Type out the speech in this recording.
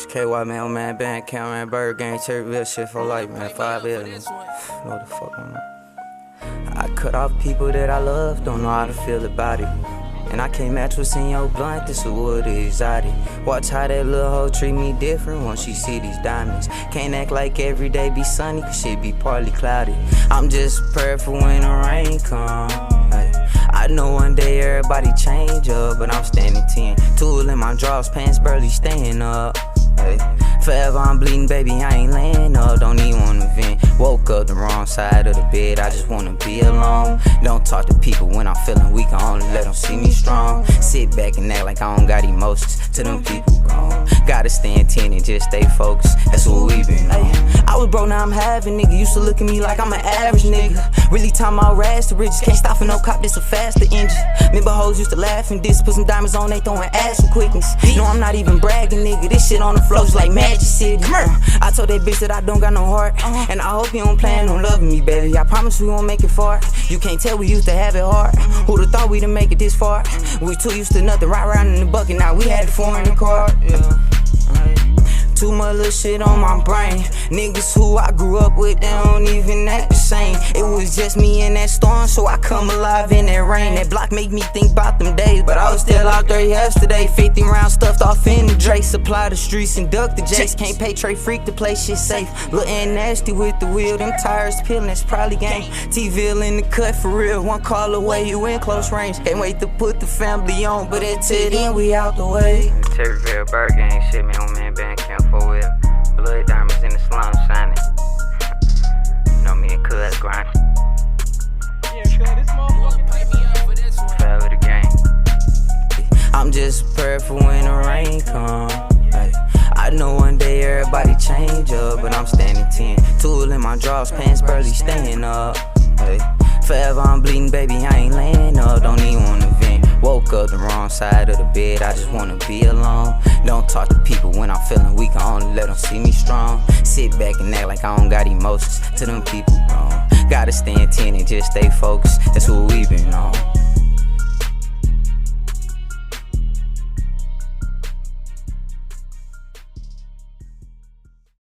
KY man, old man, band, cameraman, bird gang, cherry real shit for life, man. 5 years, man. Know what the fuck I'm on. I cut off people that I love, don't know how to feel about it. And I can't match what's in your blunt, this is what exotic. Watch how that little hoe treat me different once she see these diamonds. Can't act like every day be sunny, cause shit be partly cloudy. I'm just prepared for when the rain come. I know one day everybody change up, but I'm standing 10. Tool in my drawers, pants barely staying up. Forever I'm bleeding, baby, I ain't laying up, don't even wanna vent. Woke up the wrong side of the bed, I just wanna be alone. Don't talk to people when I'm feeling weak, I only let them see me strong. Sit back and act like I don't got emotions, to them people gone. Gotta stay in 10 and just stay focused, that's what we been on. I was broke, now I'm having, nigga, used to look at me like I'm an average nigga. Really time out rags to riches, can't stop for no cop, this a faster engine. Remember hoes used to laugh and diss, put some diamonds on, they throwing ass for quickness. No, I'm not even bragging, nigga, this shit on the flow just like Magic City. I told that bitch that I don't got no heart, and I hope you don't plan on loving me, baby. I promise we won't make it far. You can't tell we used to have it hard. Who'da thought we'd make it this far? We too used to nothing, right around in the bucket, now we had it four in the car. Too much little shit on my brain. Niggas who I grew up with, they don't even act the same. It was just me in that storm, so I come alive in that rain. That block made me think about them days, but I was still out there yesterday. 50 rounds stuffed off in the Drake. Supply the streets and duck the Jakes. Can't pay Trey Freak to play shit safe. Lookin' nasty with the wheel, them tires peeling, that's probably game. T-Ville in the cut for real, one call away, you in close range. Can't wait to put the family on, but until then we out the way. Cherryville, bird gang, shit, man, old man, band camp. Blood diamonds in the slum shining. You know me and Cuz grinding. Yeah, Cuz, this motherfucker take me out for this one. Forever the game. I'm just prepared for when the rain come. I know one day everybody change up, but I'm standing 10. Tool in my drawers, pants barely staying up. Forever I'm bleeding, baby, I ain't laying up, don't even wanna vent. Woke up the wrong side of the bed, I just wanna be alone. Don't talk to people when I'm feeling weak, I only let them see me strong. Sit back and act like I don't got emotions, to them people gone. Gotta stay in 10 and just stay focused, that's what we been on.